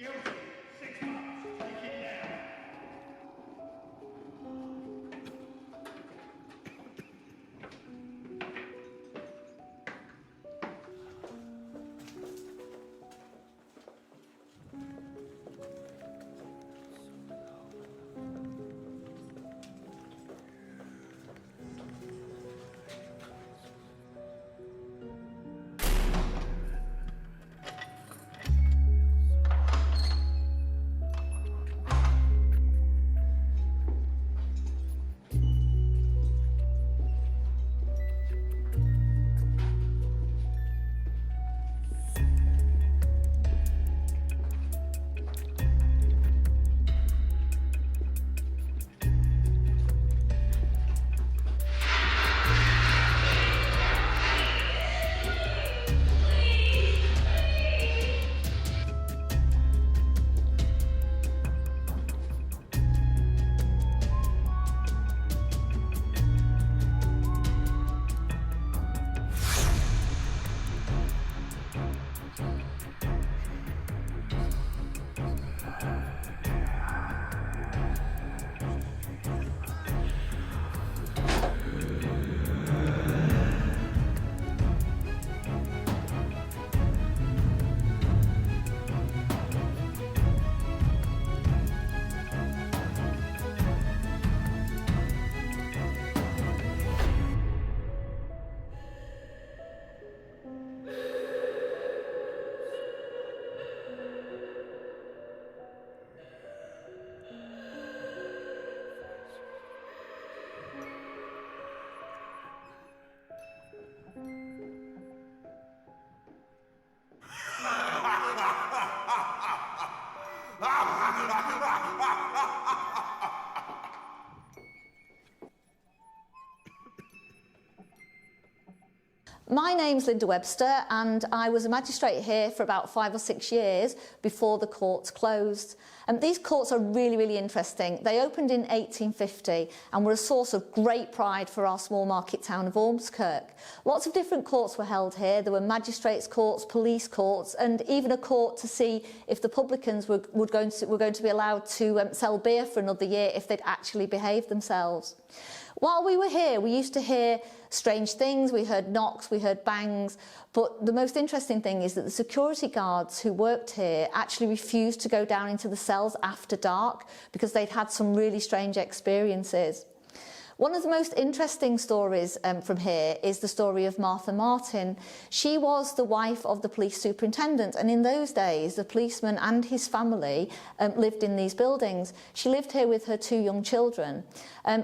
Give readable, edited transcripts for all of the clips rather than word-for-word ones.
Guilty. 6 months. Take it now. My name's Linda Webster and I was a magistrate here for about 5 or 6 years before the courts closed. These courts are really interesting. They opened in 1850 and were a source of great pride for our small market town of Ormrskirk. Lots of different courts were held here. There were magistrates' courts, police courts, and even a court to see if the publicans were going to be allowed to sell beer for another year if they'd actually behaved themselves. While we were here, we used to hear strange things, we heard knocks, we heard bangs, but the most interesting thing is that the security guards who worked here actually refused to go down into the cells after dark because they'd had some really strange experiences. One of the most interesting stories from here is the story of Martha Martin. She was the wife of the police superintendent, and in those days the policeman and his family lived in these buildings. She lived here with her 2 young children.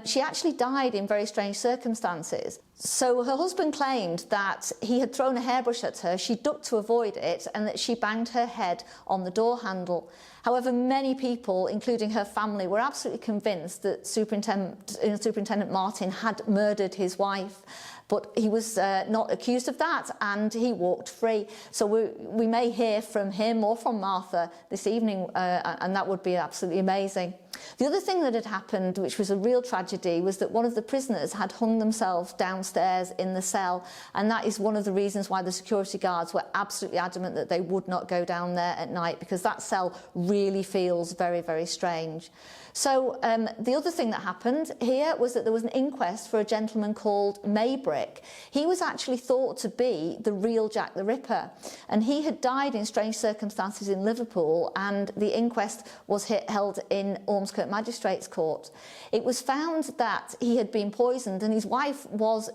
She actually died in very strange circumstances. So her husband claimed that he had thrown a hairbrush at her, she ducked to avoid it, and that she banged her head on the door handle. However, many people, including her family, were absolutely convinced that Superintendent Martin had murdered his wife. But he was not accused of that and he walked free. So we may hear from him or from Martha this evening and that would be absolutely amazing. The other thing that had happened, which was a real tragedy, was that one of the prisoners had hung themselves downstairs in the cell, and that is one of the reasons why the security guards were absolutely adamant that they would not go down there at night, because that cell really feels very strange. So the other thing that happened here was that there was an inquest for a gentleman called Maybrick. He was actually thought to be the real Jack the Ripper, and he had died in strange circumstances in Liverpool, and the inquest was held in Ormrskirk Magistrates Court. It was found that he had been poisoned, and his wife was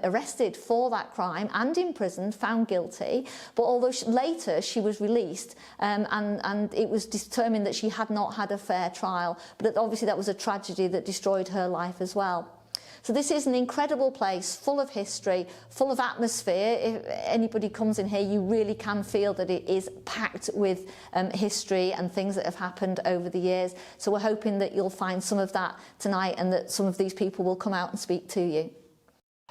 arrested for that crime and imprisoned, found guilty, but although later she was released and it was determined that she had not had a fair trial, but obviously that was a tragedy that destroyed her life as well. So this is an incredible place, full of history, full of atmosphere. If anybody comes in here, you really can feel that it is packed with history and things that have happened over the years. So we're hoping that you'll find some of that tonight and that some of these people will come out and speak to you.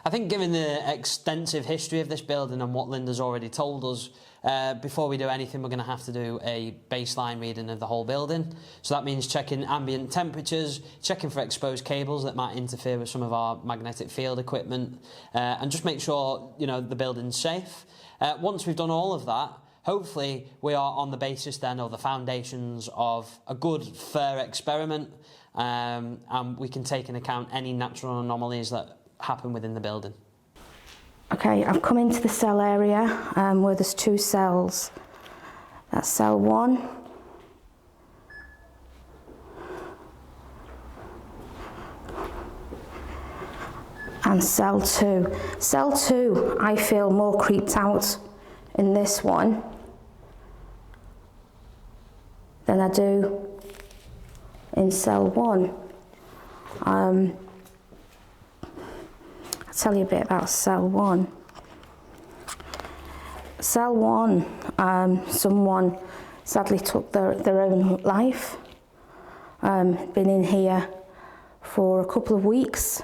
I think given the extensive history of this building and what Linda's already told us, before we do anything we're going to have to do a baseline reading of the whole building. So that means checking ambient temperatures, checking for exposed cables that might interfere with some of our magnetic field equipment, and just make sure, you know, the building's safe. Once we've done all of that, hopefully we are on the basis then of the foundations of a good, fair experiment, and we can take into account any natural anomalies that happen within the building. Okay, I've come into the cell area where there's 2 cells. That's cell 1. And cell 2. Cell 2, I feel more creeped out in this one than I do in cell 1. I'll tell you a bit about cell 1. Cell 1, someone sadly took their own life. Been in here for a couple of weeks.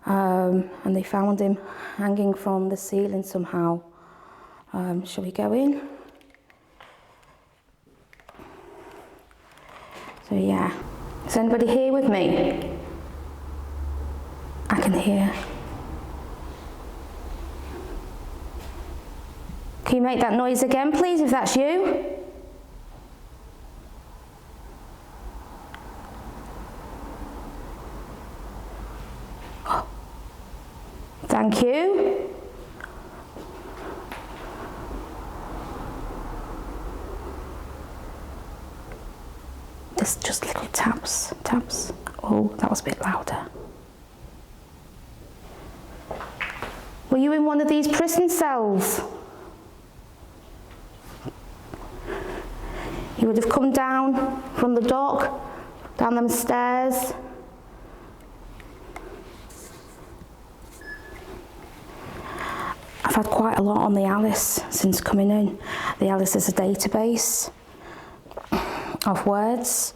And they found him hanging from the ceiling somehow. Shall we go in? So yeah, is anybody here with me? I can hear. Can you make that noise again, please, if that's you? Thank you. There's just little taps, taps. Oh, that was a bit louder. Were you in one of these prison cells? You would have come down from the dock, down them stairs. I've had quite a lot on the Alice since coming in. The Alice is a database of words.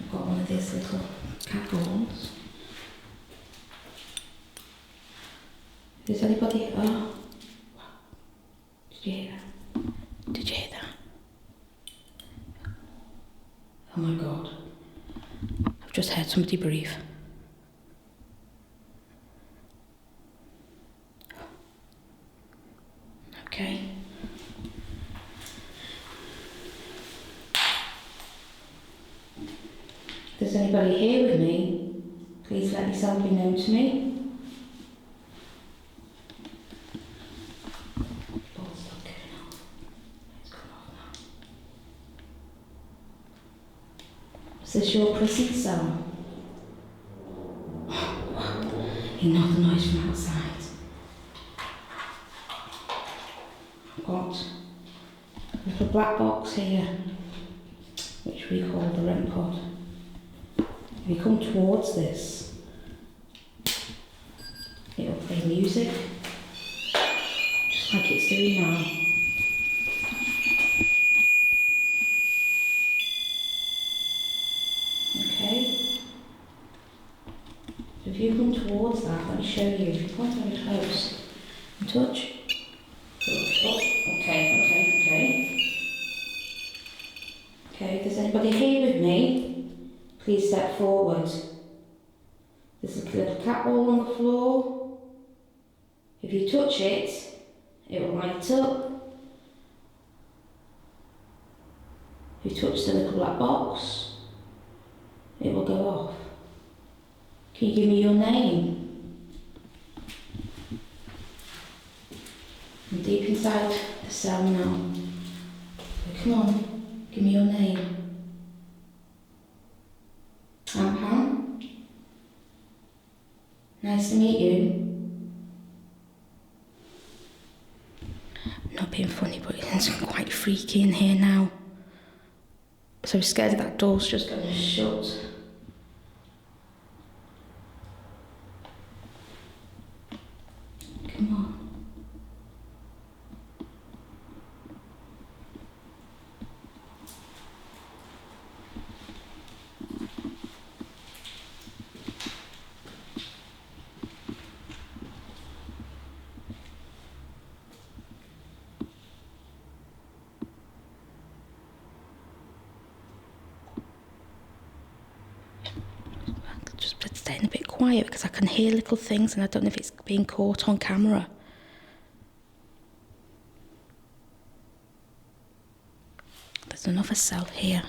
I've got one of these little cat balls. Is anybody? Oh, did you hear that? Did you hear that? Oh my God! I've just heard somebody breathe. Okay. If there's anybody here with me, please let yourself be known to me. Ball's not going off. It's gone off now. Is this your prison cell? You know the noise from outside. Got a little black box here, which we call the REM pod. If you come towards this, it will play music, just like it's doing now. Okay? So if you come towards that, let me show you. If you come very close and touch. Oh, okay. Okay, if there's anybody here with me, please step forward. There's a little cat ball on the floor. If you touch it, it will light up. If you touch the little black box, it will go off. Can you give me your name? I'm deep inside the cell now. So come on, give me your name. I'm Pam. Nice to meet you. I'm not being funny, but it's quite freaky in here now. So I'm scared that door's just going to shut. Come on. Just staying a bit quiet because I can hear little things and I don't know if it's being caught on camera. There's another cell here.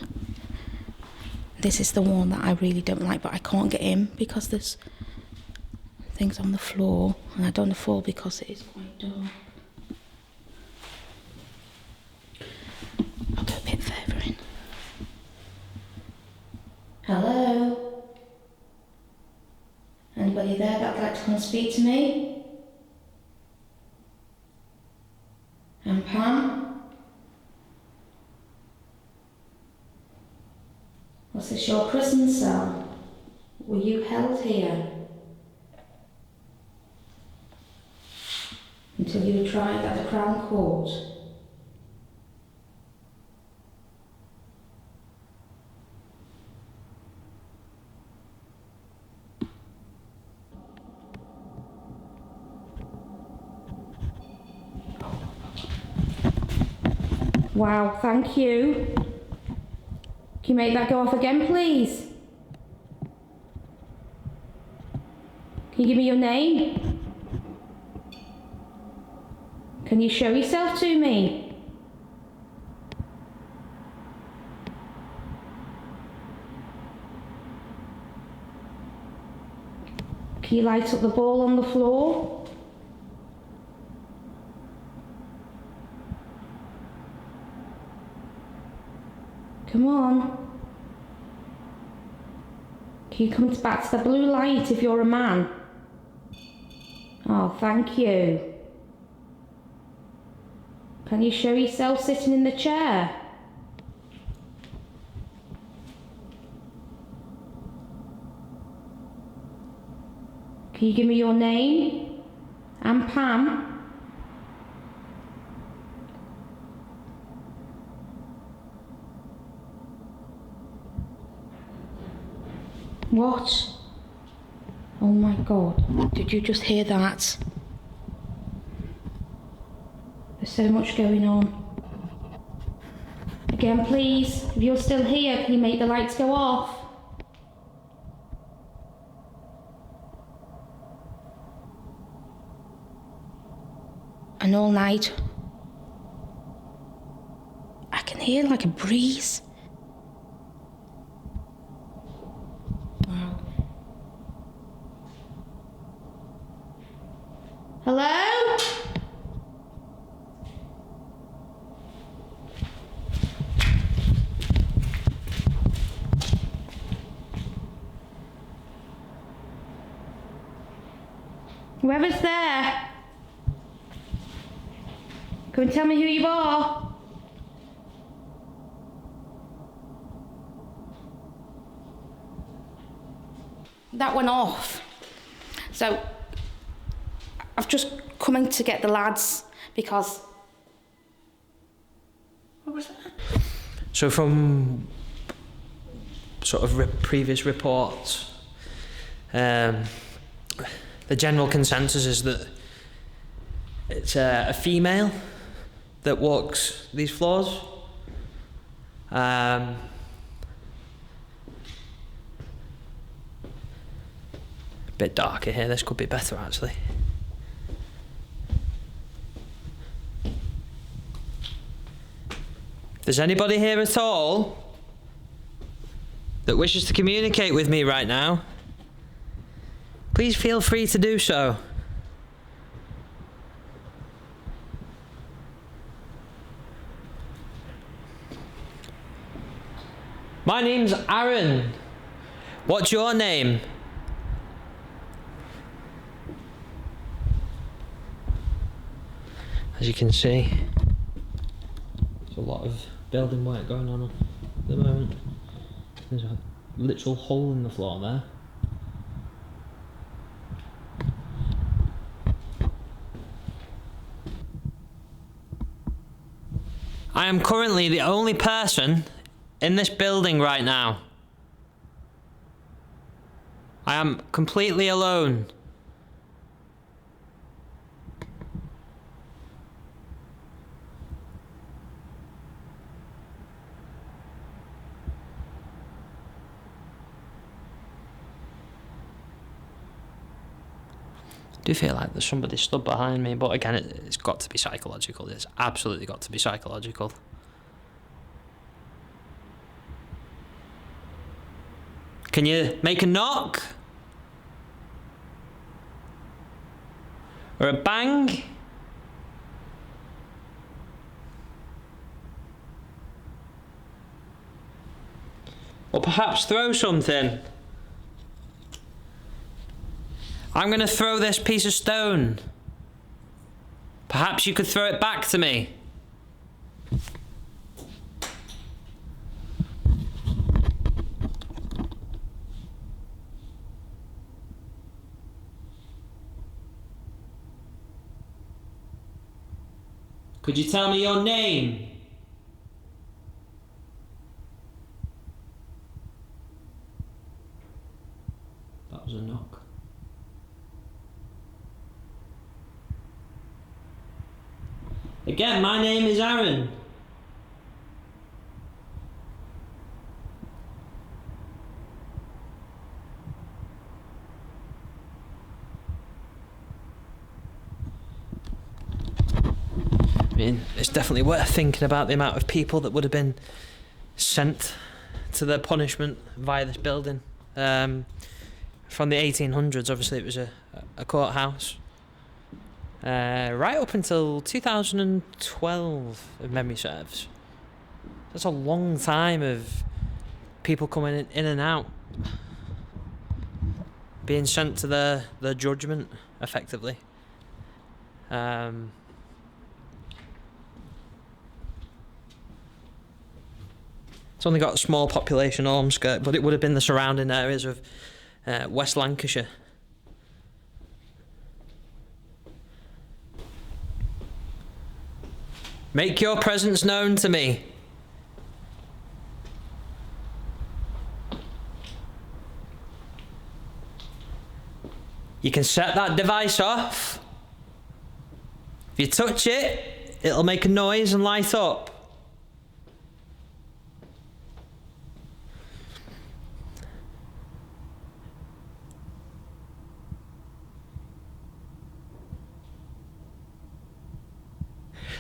This is the one that I really don't like, but I can't get in because there's things on the floor, and I don't want to fall because it is quite dark. I'll go a bit further in. Hello? Anybody there that'd like to come and speak to me? I'm Pam. Was this your prison cell? Were you held here? Until you were tried at the Crown Court? Wow, thank you. Can you make that go off again, please? Can you give me your name? Can you show yourself to me? Can you light up the ball on the floor? Come on. Can you come back to the blue light if you're a man? Oh, thank you. Can you show yourself sitting in the chair? Can you give me your name? I'm Pam. What? Oh my God, did you just hear that? There's so much going on. Again, please, if you're still here, can you make the lights go off? And all night, I can hear like a breeze. Wow. Hello? Whoever's there, come and tell me who you are. That went off. So I've just come in to get the lads because... What was that? So from sort of previous reports, the general consensus is that it's a female that walks these floors. Bit darker here, this could be better actually. If there's anybody here at all that wishes to communicate with me right now, please feel free to do so. My name's Aaron. What's your name? As you can see, there's a lot of building work going on at the moment. There's a literal hole in the floor there. I am currently the only person in this building right now. I am completely alone. I do feel like there's somebody stood behind me, but again, it's got to be psychological. It's absolutely got to be psychological. Can you make a knock? Or a bang? Or perhaps throw something? I'm going to throw this piece of stone. Perhaps you could throw it back to me. Could you tell me your name? That was a knock. Again, my name is Aaron. I mean, it's definitely worth thinking about the amount of people that would have been sent to their punishment via this building. From the 1800s, obviously it was a courthouse. Right up until 2012, if memory serves. That's a long time of people coming in and out, being sent to their judgment, effectively. It's only got a small population, Ormrskirk, but it would have been the surrounding areas of West Lancashire. Make your presence known to me. You can set that device off. If you touch it, it'll make a noise and light up.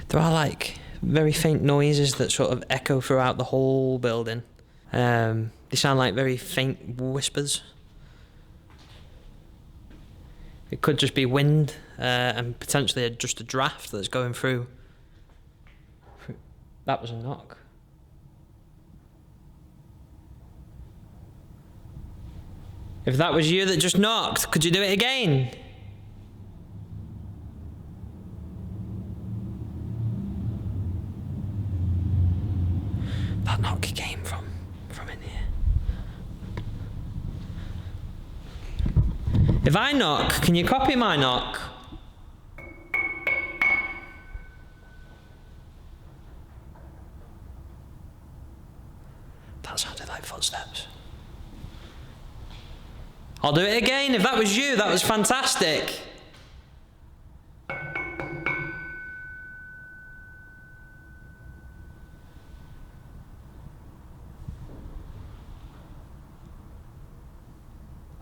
There are like very faint noises that sort of echo throughout the whole building. They sound like very faint whispers. It could just be wind and potentially just a draft that's going through. That was a knock. If that was you that just knocked, could you do it again? That knock came from in here. If I knock, can you copy my knock? That sounded like footsteps. I'll do it again. If that was you, that was fantastic.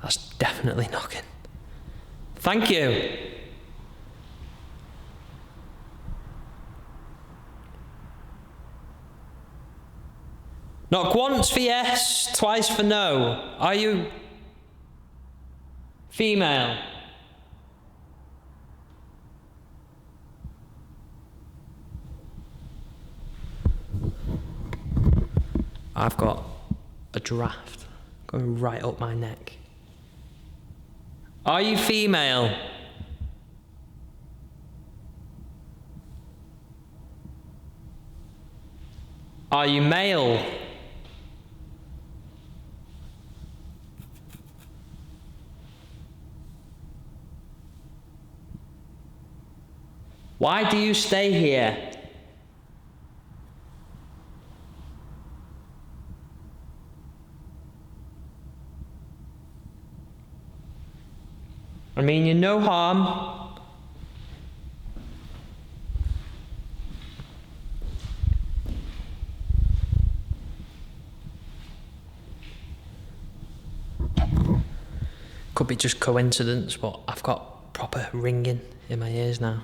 That's definitely knocking. Thank you. Knock once for yes, twice for no. Are you female? I've got a draft going right up my neck. Are you female? Are you male? Why do you stay here? I mean you no harm. Could be just coincidence, but I've got proper ringing in my ears now.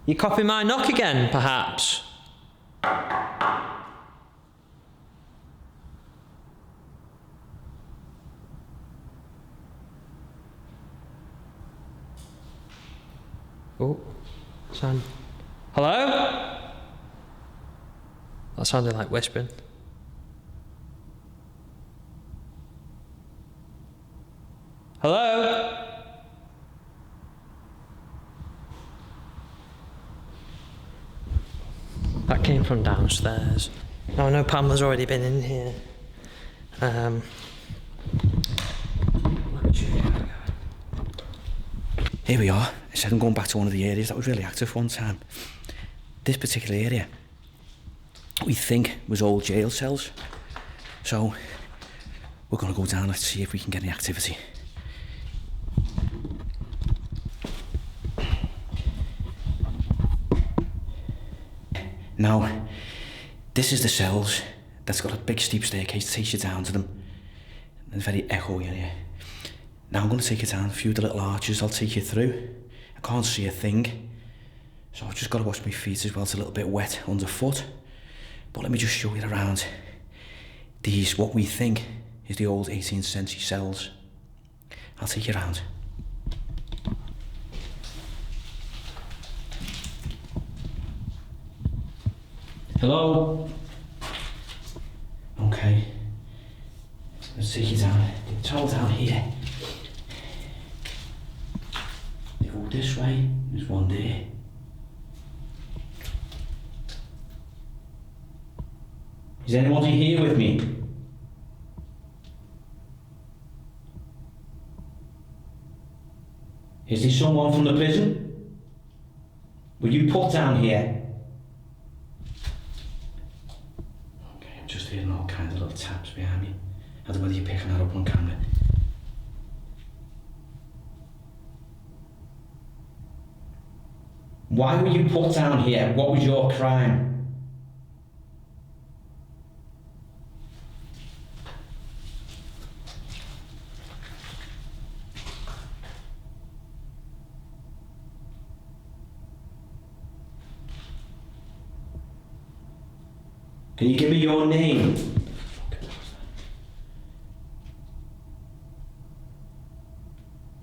You copy my knock again, perhaps? Oh, sound. Hello? That sounded like whispering. Hello? That came from downstairs. Now I know Pamela's already been in here. Let me show you how to go. Here we are. I said I'm going back to one of the areas that was really active one time. This particular area, we think was old jail cells. So, we're going to go down and see if we can get any activity. Now, this is the cells. That's got a big steep staircase that takes you down to them. And very echoey area. Now I'm going to take you down a few of the little arches I'll take you through. I can't see a thing. So I've just got to wash my feet as well. It's a little bit wet underfoot. But let me just show you around these, what we think is the old 18th century cells. I'll take you around. Hello? Okay. Let's take you down. It's all down here. They go this way, there's one there. Is anybody here with me? Is there someone from the prison? Were you put down here? Okay, I'm just hearing all kinds of little taps behind me. I don't know whether you're picking that up on camera. Why were you put down here? What was your crime? Can you give me your name?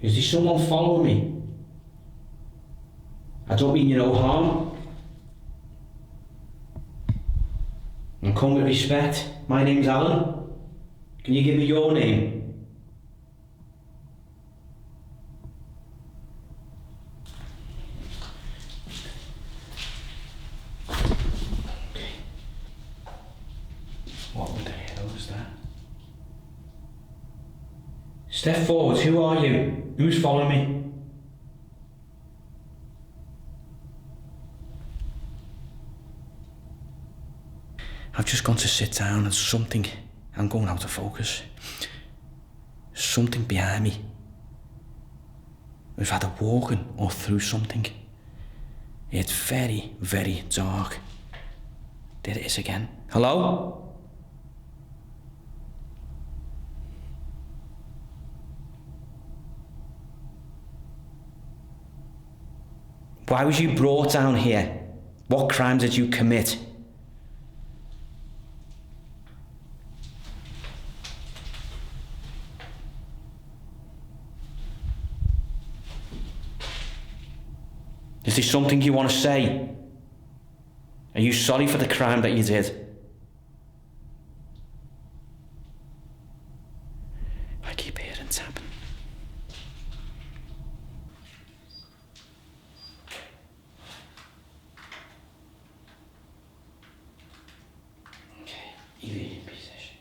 Is there someone following me? I don't mean you no harm. And come with respect. My name's Alan. Can you give me your name? What the hell was that? Step forward, who are you? Who's following me? I've just gone to sit down and something, I'm going out of focus. Something behind me. We've either walking or through something. It's very, very dark. There it is again. Hello? Why was you brought down here? What crime did you commit? Is there something you want to say? Are you sorry for the crime that you did? I keep hearing tapping. Okay, EVP session.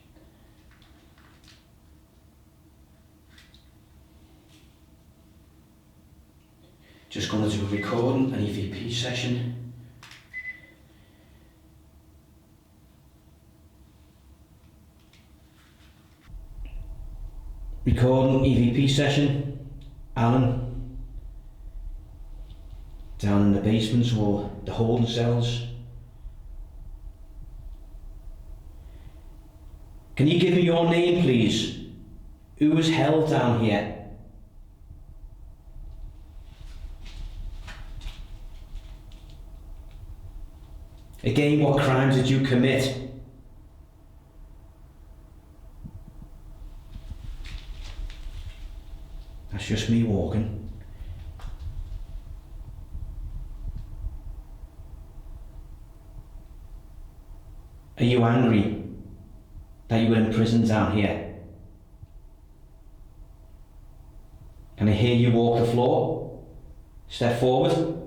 Just going to do a recording, an EVP session. Recording, EVP session. Alan. Down in the basements or the holding cells. Can you give me your name, please? Who was held down here? Again, what crimes did you commit? That's just me walking. you angry that you were in prison down here? Can I hear you walk the floor? Step forward.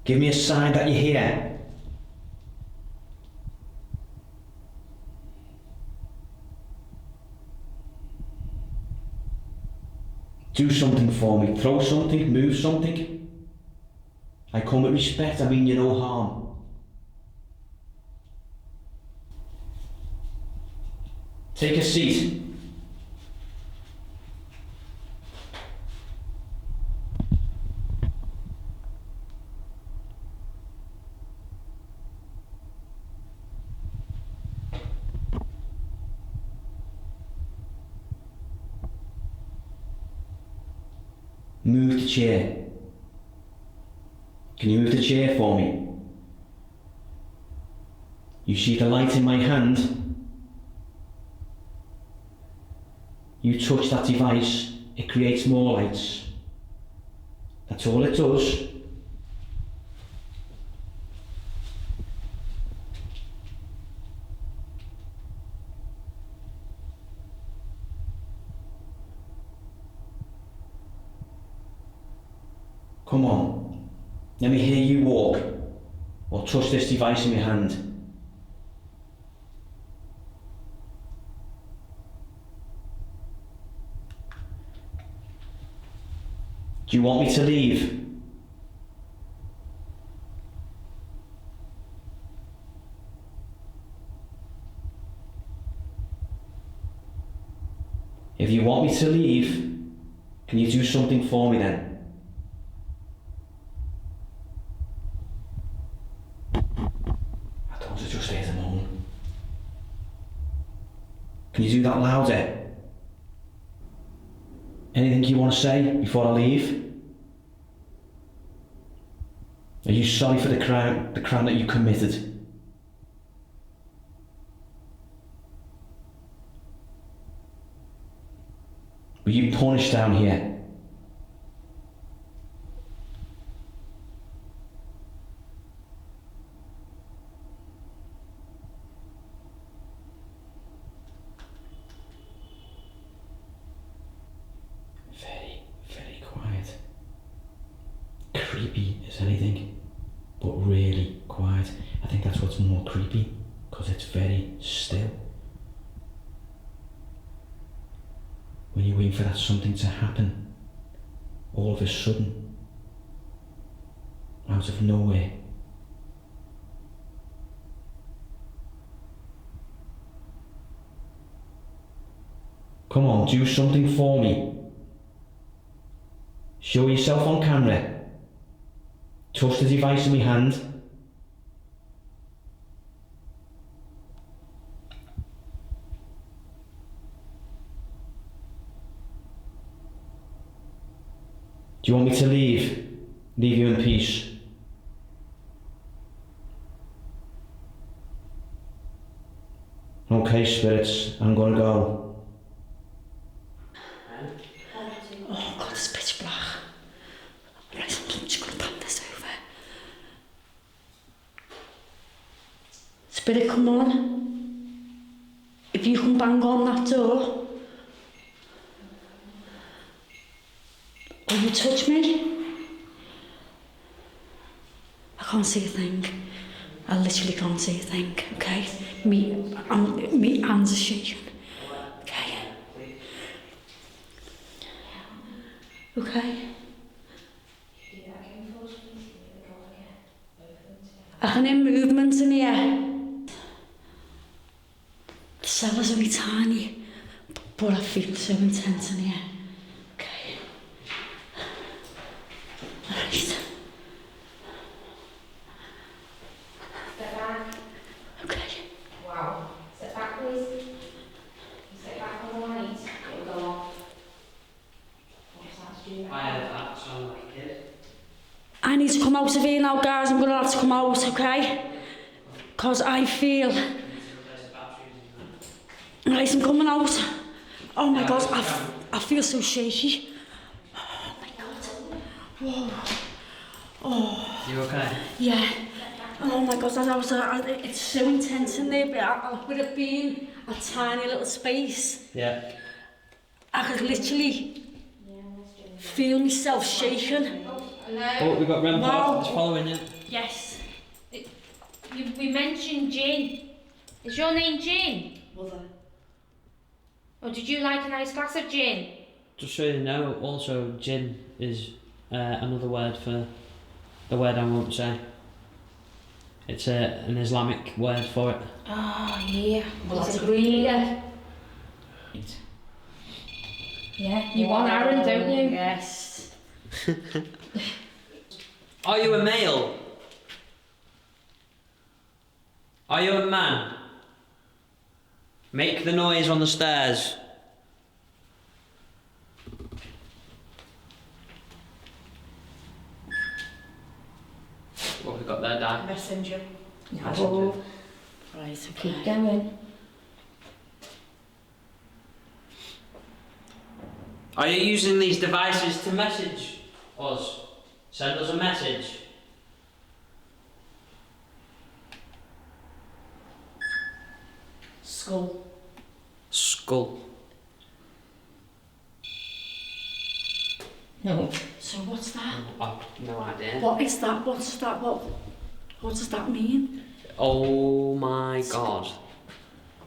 Give me a sign that you're here. Do something for me. Throw something, move something. I come with respect, I mean you no harm. Take a seat. Move the chair. Can you move the chair for me? You see the light in my hand? You touch that device, it creates more lights. That's all it does. Come on, let me hear you walk, or touch this device in your hand. Do you want me to leave? If you want me to leave, can you do something for me then? Just stay at the moment. Can you do that louder? Anything you want to say before I leave? Are you sorry for the crime that you committed? Were you punished down here? Very quiet. Creepy as anything, but really quiet. I think that's what's more creepy, because it's very still. When you wait for that something to happen, all of a sudden, out of nowhere. Come on, do something for me. Show yourself on camera. Touch the device in my hand. Do you want me to leave? Leave you in peace? Okay, spirits, I'm gonna go. Oh God, it's pitch black. Right, I'm just going to pan this over. Spirit, come on. If you can bang on that door. Will you touch me? I can't see a thing. I literally can't see a thing, okay? Me hands are shaking. Okay? Okay? I can hear movement in here. The cell is only tiny, but I feel so intense in here. Okay. Alright. Step back. Okay. Wow. Step back, please. Step back on the right. It will go off. What's that, Stu? I had that sound like a kid. I need to come out of here now, guys. I'm going to have to come out, okay? Because I feel... Right, I'm coming out. Oh my God, I feel so shaky. Oh my God. Whoa. Oh. You okay? Yeah. Oh my God, it's so intense in there, but with it being a tiny little space, Yeah. I could literally feel myself shaking. Oh, we got Rem Wow. It's following you. Yes. We mentioned gin. Is your name Gin? Mother. Or did you like a nice glass of gin? Just so you know, also gin is another word for the word I won't say. It's an Islamic word for it. Oh, yeah. Well, It's that's a green. yeah. Yeah, you want Aaron, don't you? Yes. Are you a male? Are you a man? Make the noise on the stairs. What have we got there, Di? Messenger. Messenger. Right, so Keep going. Are you using these devices to message us? Send us a message? Skull. Skull. No. So what's that? I've no idea. What is that? What's that? What does that mean? Oh my God.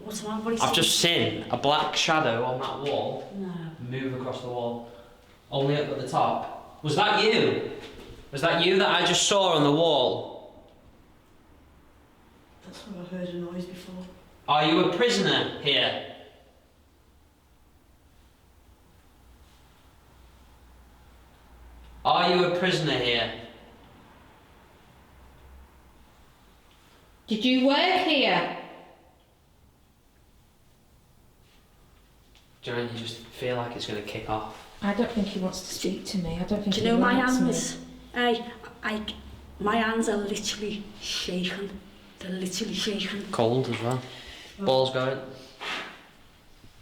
What's that? What is I've it? just seen a black shadow on that wall No. move across the wall. Only up at the top. Was that you? Was that you that I just saw on the wall? That's where I heard a noise before. Are you a prisoner here? Are you a prisoner here? Did you work here? Do you just feel like it's going to kick off? I don't think he wants to speak to me. I don't think Do he you know my likes me. hands? My hands are literally shaking. They're literally shaking. Cold as well. Balls going.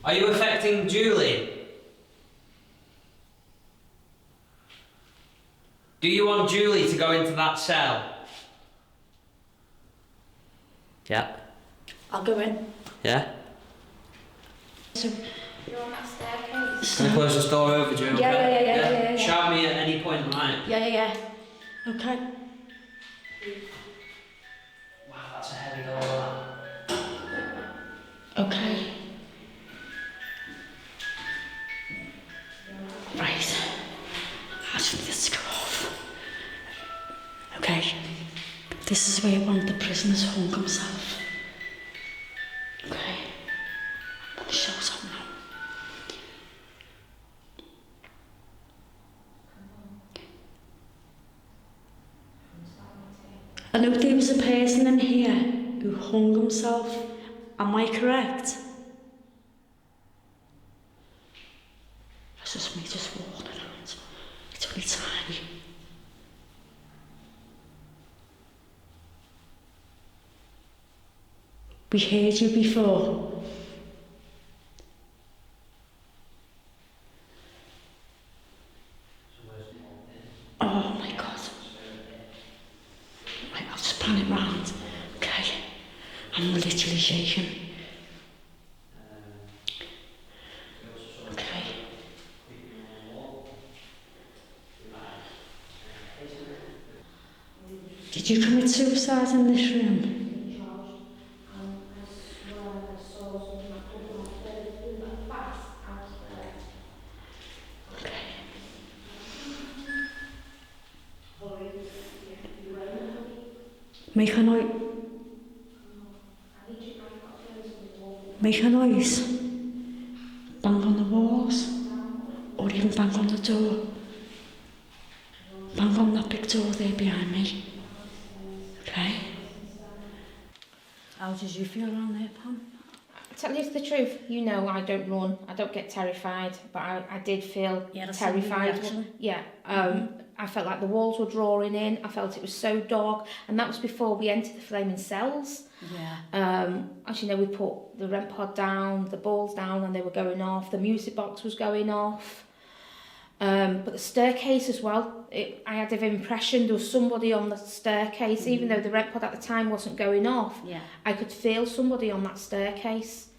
Are you affecting Julie? Do you want Julie to go into that cell? Yeah. I'll go in. Yeah? So, You're on that staircase. Can I close this door over, Joe? Yeah. Shout me at any point, right? Yeah. Okay. Wow, that's a heavy door. Okay. Right. I just need this to go off. Okay. This is where one of the prisoners hung himself. Okay. I'm gonna show something now. I know there was a person in here who hung himself. Am I correct? It's just me just walking around. It's only tiny. We heard you before. Oh my God. Right, I'll just pan it round. Okay. I'm literally shaking. Okay. Did you commit suicide in this room? Make a noise. Make a noise. Bang on the walls. Or even bang on the door. Bang on that big door there behind me. Okay? How did you feel around there, Pam? Tell you the truth, you know I don't run, I don't get terrified, but I did feel terrified. Yeah, I felt like the walls were drawing in, I felt it was so dark, and that was before we entered the flaming cells. Yeah. As you know, we put the rent pod down, the balls down, and they were going off, the music box was going off. But the staircase as well, I had an impression there was somebody on the staircase, even though the rent pod at the time wasn't going off. Yeah. I could feel somebody on that staircase.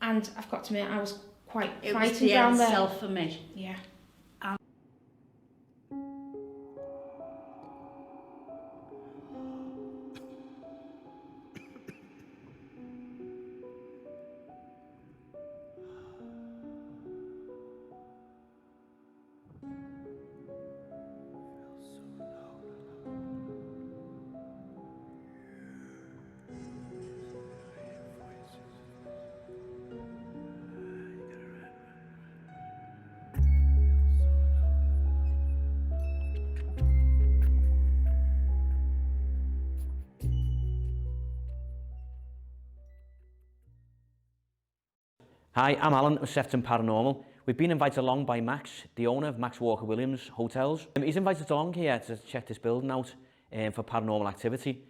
And I've got to admit, I was quite frightened down there. It was the for me. Yeah. Hi, I'm Alan of Sefton Paranormal. We've been invited along by Max, the owner of Max Walker Williams Hotels. He's invited us along here to check this building out for paranormal activity.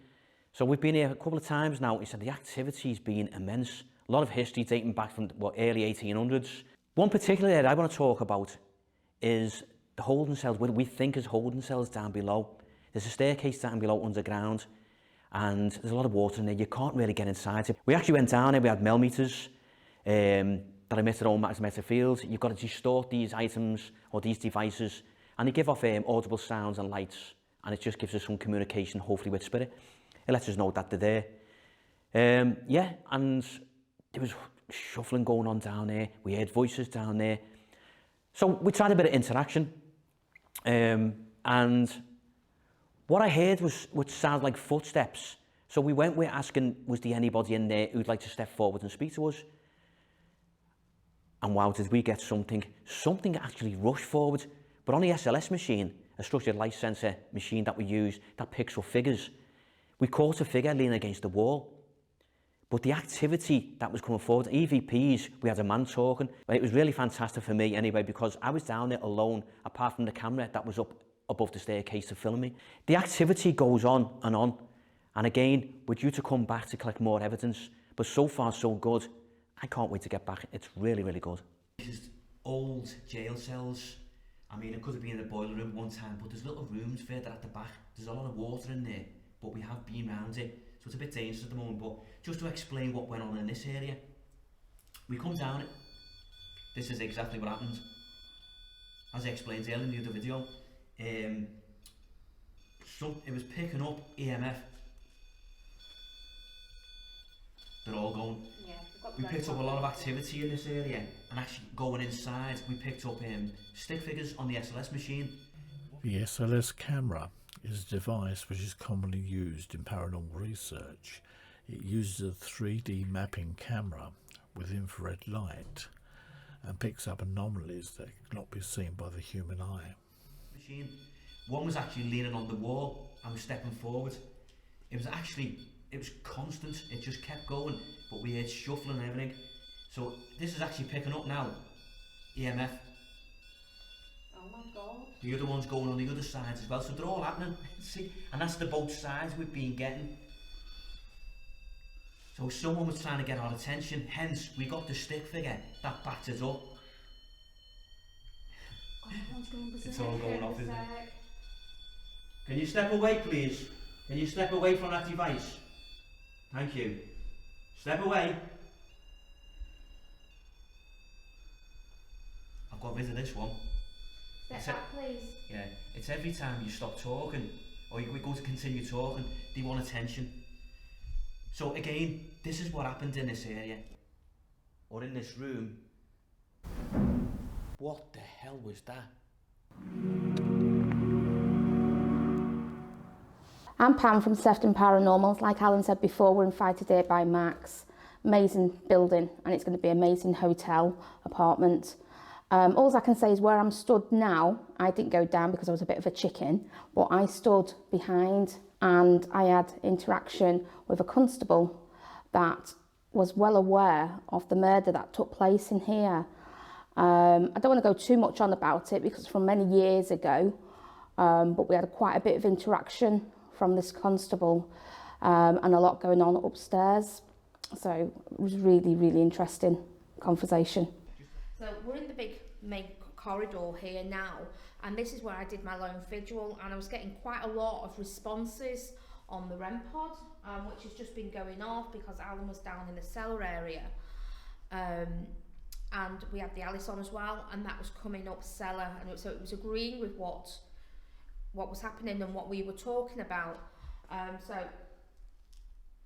So we've been here a couple of times now. He said the activity's been immense. A lot of history dating back from early 1800s. One particular area I want to talk about is the holding cells, what we think is holding cells down below. There's a staircase down below underground, and there's a lot of water in there. You can't really get inside it. We actually went down there, we had millimeters that emitted all magnetic fields. You've got to distort these items or these devices, and they give off audible sounds and lights, and it just gives us some communication, hopefully with spirit. It lets us know that they're there. Yeah, and there was shuffling going on down there. We heard voices down there. So we tried a bit of interaction, and what I heard was what sounded like footsteps. So we're asking, was there anybody in there who'd like to step forward and speak to us? And wow, did we get something. Something actually rushed forward. But on the SLS machine, a structured light sensor machine that we use that picks up figures, we caught a figure leaning against the wall. But the activity that was coming forward, EVPs, we had a man talking. But it was really fantastic for me anyway, because I was down there alone, apart from the camera that was up above the staircase to film me. The activity goes on. And again, we're due to come back to collect more evidence. But so far, so good. I can't wait to get back. It's really, really good. This is old jail cells. I mean, it could have been in a boiler room one time, but there's little rooms further at the back. There's a lot of water in there, but we have been round it. So it's a bit dangerous at the moment, but just to explain what went on in this area, we come down it. This is exactly what happened. As I explained earlier in the other video, it was picking up EMF. They're all going. Yeah, we picked up a lot of activity in this area, and actually going inside, we picked up stick figures on the SLS machine. The SLS camera is a device which is commonly used in paranormal research. It uses a 3D mapping camera with infrared light and picks up anomalies that cannot be seen by the human eye. Machine. One was actually leaning on the wall and was stepping forward. It was constant, it just kept going, but we heard shuffling and everything. So this is actually picking up now, EMF. Oh my God. The other one's going on the other side as well, so they're all happening. See, and that's the both sides we've been getting. So someone was trying to get our attention, hence we got the stick figure that backed it up. It's all going off, isn't it? Can you step away, please? Can you step away from that device? Thank you. Step away. I've got rid of this one. Step back, please. Yeah, it's every time you stop talking or we go to continue talking, they want attention. So again, this is what happened in this area or in this room. What the hell was that? I'm Pam from Sefton Paranormal. Like Alan said before, we're invited here by Max. Amazing building, and it's going to be an amazing hotel, apartment. All I can say is where I'm stood now, I didn't go down because I was a bit of a chicken, but I stood behind and I had interaction with a constable that was well aware of the murder that took place in here. I don't want to go too much on about it because it's from many years ago, but we had quite a bit of interaction from this constable and a lot going on upstairs. So it was really, really interesting conversation. So we're in the big main corridor here now, and this is where I did my lone vigil, and I was getting quite a lot of responses on the REM pod, which has just been going off because Alan was down in the cellar area. And we had the Alice on as well, and that was coming up cellar, and so it was agreeing with what was happening and what we were talking about. So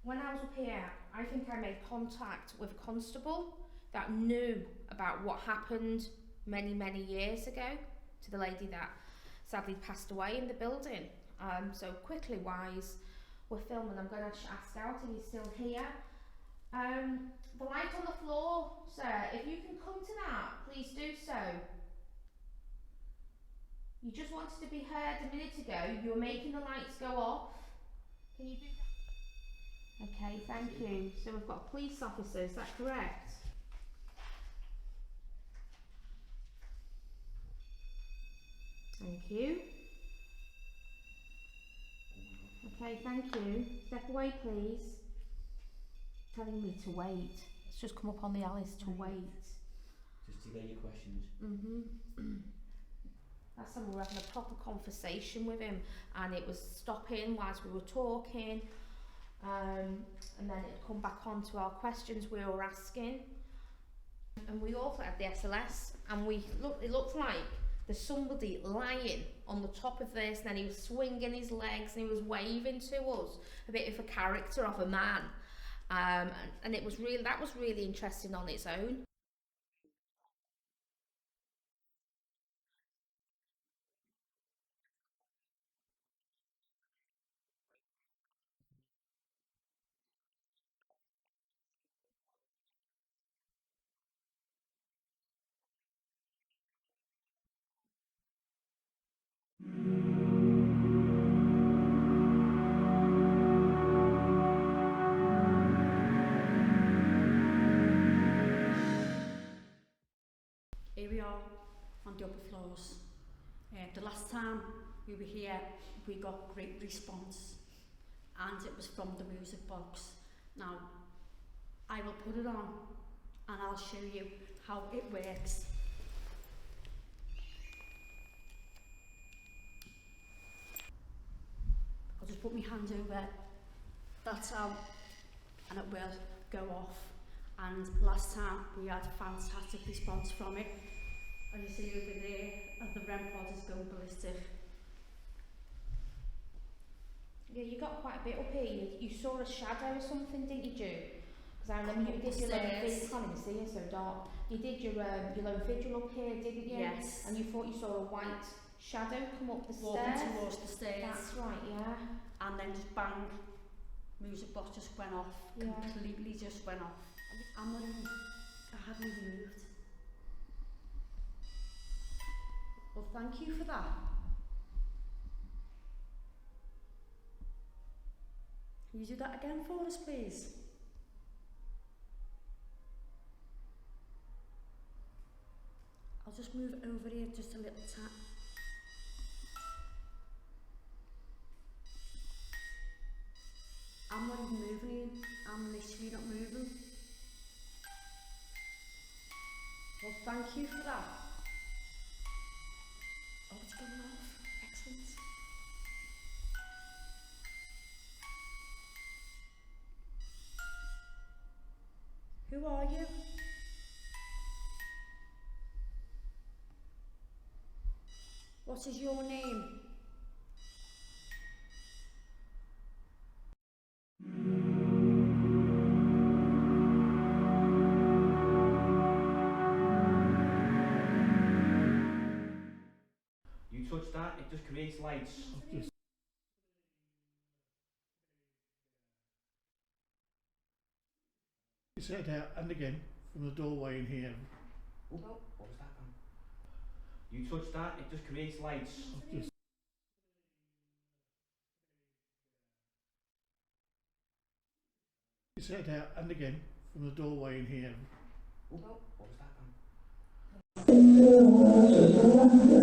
when I was up here, I think I made contact with a constable that knew about what happened many years ago to the lady that sadly passed away in the building. So quickly wise, we're filming. I'm going to ask out if he's still here. The light on the floor, sir, if you can come to that, please do so. You just wanted to be heard a minute ago. You were making the lights go off. Can you do that? Okay, thank you. So we've got a police officer, is that correct? Thank you. Okay, thank you. Step away, please. Telling me to wait. It's just come up on the Alice to wait. Just to get your questions. That's when we were having a proper conversation with him, and it was stopping whilst we were talking, and then it'd come back on to our questions we were asking. And we also had the SLS, and it looked like there's somebody lying on the top of this, and then he was swinging his legs and he was waving to us, a bit of a character of a man. And that was really interesting on its own. Here we are on the upper floors. The last time we were here, we got great response, and it was from the music box. Now, I will put it on and I'll show you how it works. I'll just put my hand over, that's how, and it will go off. And last time we had a fantastic response from it. And you see over there, the REM pod is going ballistic. Yeah, you got quite a bit up here. You saw a shadow or something, didn't you, Ju? Because I remember you did your lone vigil. Can't even see it, so dark. You did your lone vigil up here, didn't you? Yes. And you thought you saw a white shadow come up the Walking stairs. towards the stairs. That's right, yeah. And then just bang, music box just went off. Yeah. Completely just went off. I haven't even moved. Well, thank you for that. Can you do that again for us, please? I'll just move it over here just a little tap. I'm not even moving here. I'm literally not moving. Well, thank you for that. Oh, it's going off. Excellent. Who are you? What is your name? You touch that, it just creates lights. His head out and again from the doorway in here. Oh, what was that, man? You touch that, it just creates lights. His head out and again from the doorway in here. Oh, what was that, man?